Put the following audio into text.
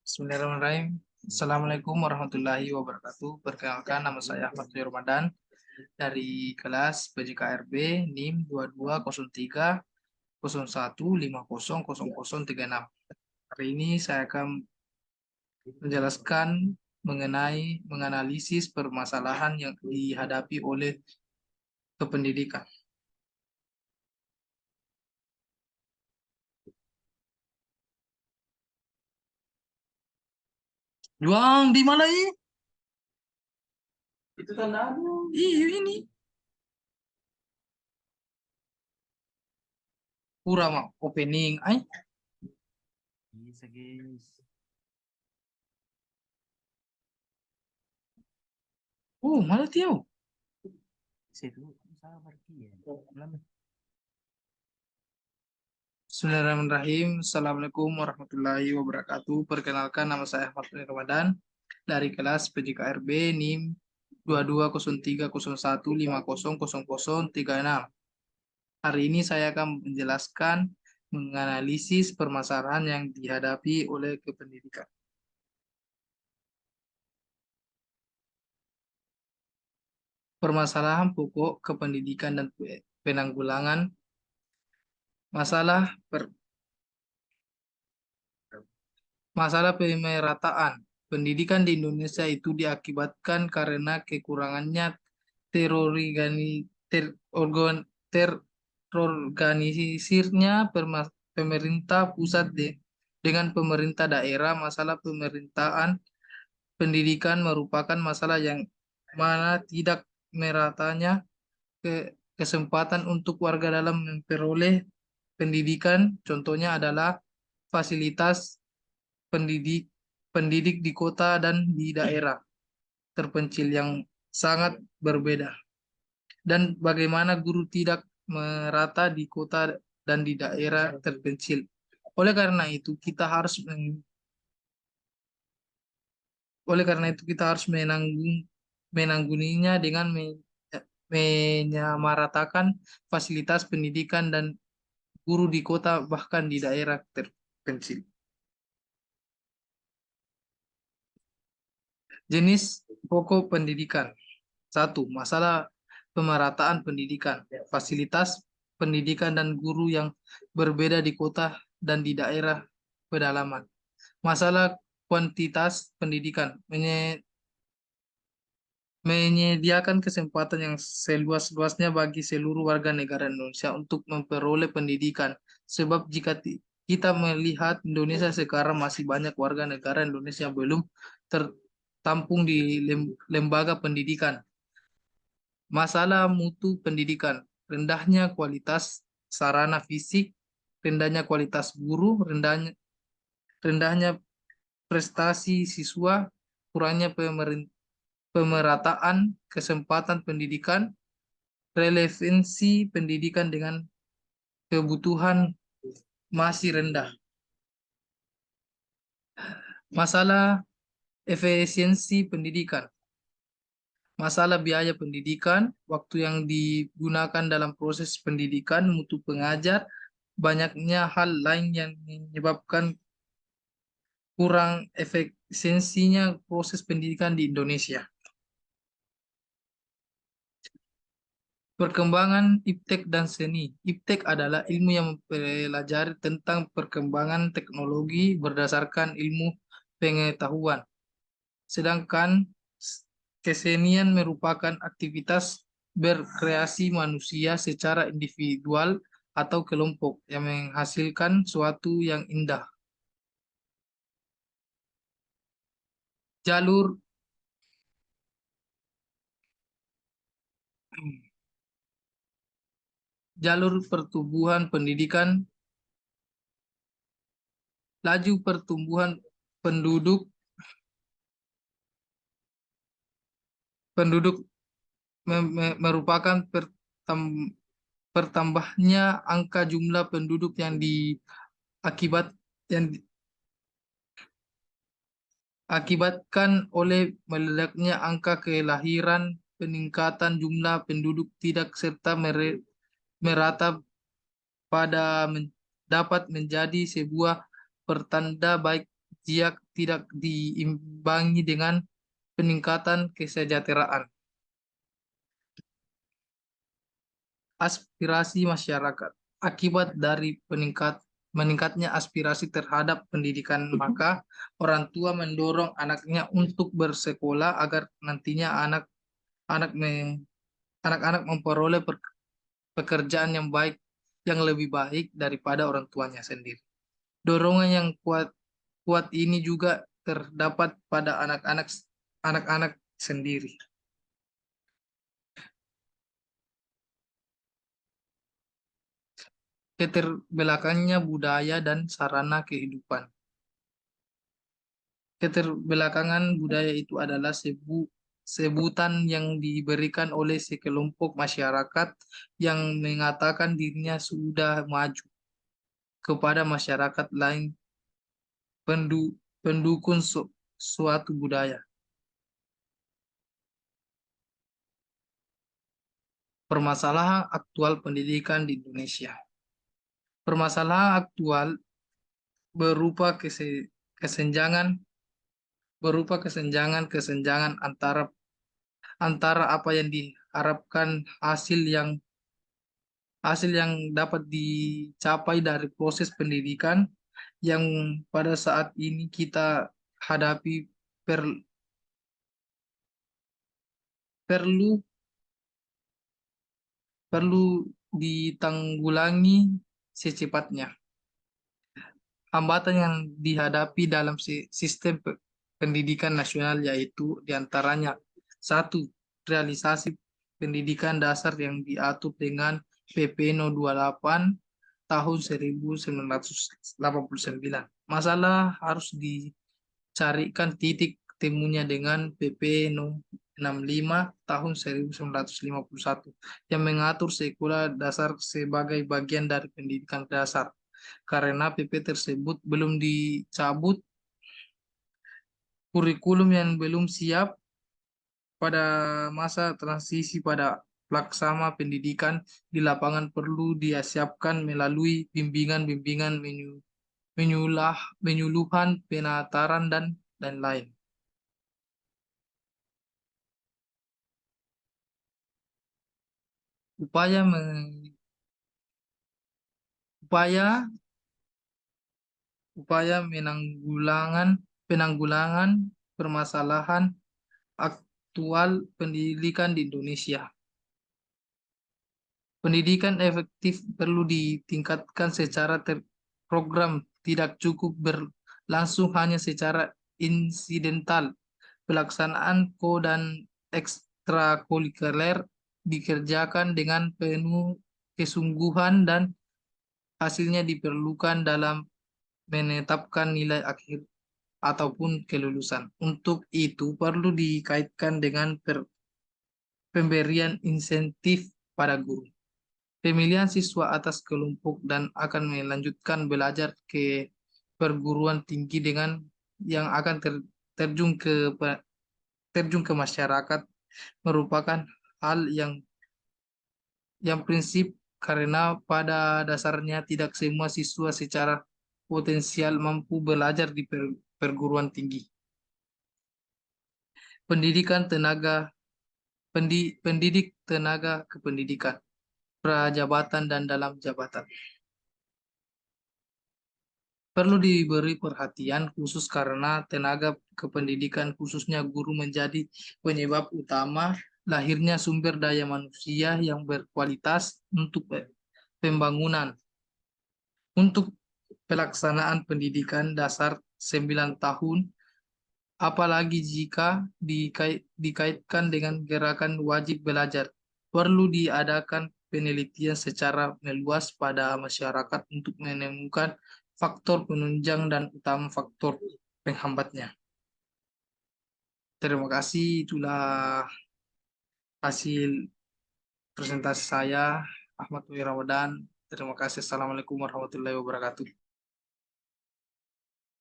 Bismillahirrahmanirrahim. Assalamualaikum warahmatullahi wabarakatuh. Perkenalkan, nama saya Ahmad Dwi Ramadan dari kelas PJKRB NIM 220301500036. Hari ini saya akan menjelaskan menganalisis permasalahan yang dihadapi oleh kependidikan. Juang di mana ini? Itu tanda iya ini. Pura mah opening. Ay, Bisa guys. mana tiaw? Situ sabar ya. Bismillahirrahmanirrahim. Assalamualaikum warahmatullahi wabarakatuh. Perkenalkan, nama saya Ahmad Dwi Ramadan dari kelas PJKRB NIM 220301500036. Hari ini saya akan menjelaskan menganalisis permasalahan yang dihadapi oleh kependidikan. Permasalahan pokok kependidikan dan penanggulangan masalah Masalah pemerataan pendidikan di Indonesia itu diakibatkan karena kekurangannya terorganisirnya pemerintah pusat dengan pemerintah daerah. Masalah pemerintahan pendidikan merupakan masalah yang mana tidak meratanya kesempatan untuk warga dalam memperoleh pendidikan. Contohnya adalah fasilitas pendidik pendidik di kota dan di daerah terpencil yang sangat berbeda, dan bagaimana guru tidak merata di kota dan di daerah terpencil. Oleh karena itu kita harus menanggunginya dengan menyamaratakan fasilitas pendidikan dan guru di kota bahkan di daerah terpencil. Jenis pokok pendidikan. 1. Masalah pemerataan pendidikan. Fasilitas pendidikan dan guru yang berbeda di kota dan di daerah pedalaman. Masalah kuantitas pendidikan. Menyediakan kesempatan yang seluas-luasnya bagi seluruh warga negara Indonesia untuk memperoleh pendidikan. Sebab jika kita melihat Indonesia sekarang, masih banyak warga negara Indonesia yang belum tertampung di lembaga pendidikan. Masalah mutu pendidikan, rendahnya kualitas sarana fisik, rendahnya kualitas guru, rendahnya prestasi siswa, kurangnya pemerataan kesempatan pendidikan, relevansi pendidikan dengan kebutuhan masih rendah. Masalah efisiensi pendidikan. Masalah biaya pendidikan, waktu yang digunakan dalam proses pendidikan, mutu pengajar, banyaknya hal lain yang menyebabkan kurang efisiensinya proses pendidikan di Indonesia. Perkembangan iptek dan seni. Iptek adalah ilmu yang mempelajari tentang perkembangan teknologi berdasarkan ilmu pengetahuan. Sedangkan kesenian merupakan aktivitas berkreasi manusia secara individual atau kelompok yang menghasilkan suatu yang indah. Jalur jalur pertumbuhan pendidikan, laju pertumbuhan penduduk merupakan pertambahnya angka jumlah penduduk yang akibatkan oleh meledaknya angka kelahiran. Peningkatan jumlah penduduk tidak serta merata dapat menjadi sebuah pertanda baik tidak diimbangi dengan peningkatan kesejahteraan. Aspirasi masyarakat. Akibat dari meningkatnya aspirasi terhadap pendidikan, maka orang tua mendorong anaknya untuk bersekolah agar nantinya anak-anak anak-anak memperoleh pekerjaan yang baik, yang lebih baik daripada orang tuanya sendiri. Dorongan yang kuat ini juga terdapat pada anak-anak sendiri. Keterbelakangannya budaya dan sarana kehidupan. Keterbelakangan budaya itu adalah sebutan yang diberikan oleh sekelompok masyarakat yang mengatakan dirinya sudah maju kepada masyarakat lain pendukung suatu budaya. Permasalahan aktual pendidikan di Indonesia. Permasalahan aktual berupa kesenjangan kesenjangan antara apa yang diharapkan, hasil yang dapat dicapai dari proses pendidikan yang pada saat ini kita hadapi perlu perlu ditanggulangi secepatnya. Hambatan yang dihadapi dalam sistem pendidikan nasional yaitu diantaranya: satu, realisasi pendidikan dasar yang diatur dengan PP No 28 tahun 1989. Masalah harus dicarikan titik temunya dengan PP No 65 tahun 1951 yang mengatur sekolah dasar sebagai bagian dari pendidikan dasar. Karena PP tersebut belum dicabut, kurikulum yang belum siap pada masa transisi pada pelaksana pendidikan di lapangan perlu disiapkan melalui bimbingan-bimbingan penyuluhan, penataran, dan lain-lain. Upaya upaya upaya penanggulangan permasalahan aktual pendidikan di Indonesia. Pendidikan efektif perlu ditingkatkan secara terprogram, tidak cukup berlangsung hanya secara insidental. Pelaksanaan dan ekstrakurikuler dikerjakan dengan penuh kesungguhan dan hasilnya diperlukan dalam menetapkan nilai akhir ataupun kelulusan. Untuk itu perlu dikaitkan dengan pemberian insentif pada guru. Pemilihan siswa atas kelompok dan akan melanjutkan belajar ke perguruan tinggi dengan yang akan terjun ke masyarakat merupakan hal yang prinsip, karena pada dasarnya tidak semua siswa secara potensial mampu belajar di perguruan tinggi. Pendidik tenaga kependidikan, prajabatan dan dalam jabatan. Perlu diberi perhatian khusus karena tenaga kependidikan khususnya guru menjadi penyebab utama lahirnya sumber daya manusia yang berkualitas untuk pembangunan. Untuk pelaksanaan pendidikan dasar 9 tahun, apalagi jika dikaitkan dengan gerakan wajib belajar, perlu diadakan penelitian secara meluas pada masyarakat untuk menemukan faktor penunjang dan utama faktor penghambatnya. Terima kasih, itulah hasil presentasi saya, Ahmad Wirawadan. Terima kasih. Assalamualaikum warahmatullahi wabarakatuh.